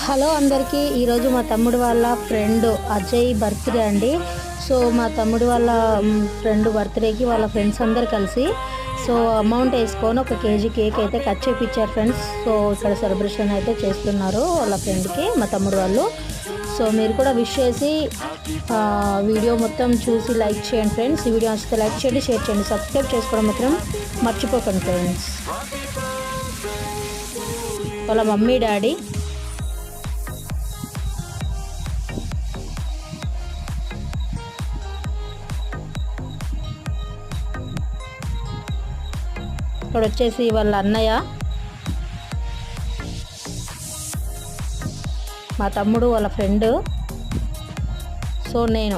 Hello అందరికీ, ఈరోజు మా తమ్ముడు వాళ్ళ ఫ్రెండ్ అజయ్ బర్త్డే అండి. సో మా తమ్ముడు వాళ్ళ ఫ్రెండ్ బర్త్డేకి వాళ్ళ ఫ్రెండ్స్ అందరు కలిసి అమౌంట్ వేసుకొని 1 కేజీ కేక్ అయితే కట్ చేయించారు ఫ్రెండ్స్. సో ఇక్కడ సెలబ్రేషన్ అయితే చేస్తున్నారు వాళ్ళ ఫ్రెండ్కి, మా తమ్ముడు వాళ్ళు. సో మీరు కూడా విష్ చేసి వీడియో మొత్తం చూసి లైక్ చేయండి ఫ్రెండ్స్. ఈ వీడియో నచ్చితే లైక్ చేయండి, షేర్ చేయండి, సబ్స్క్రైబ్ చేసుకోవడం మాత్రం మర్చిపోకండి ఫ్రెండ్స్. వాళ్ళ మమ్మీ డాడీ ఇక్కడ వచ్చేసి వాళ్ళ అన్నయ్య, మా తమ్ముడు వాళ్ళ ఫ్రెండ్, సో నేను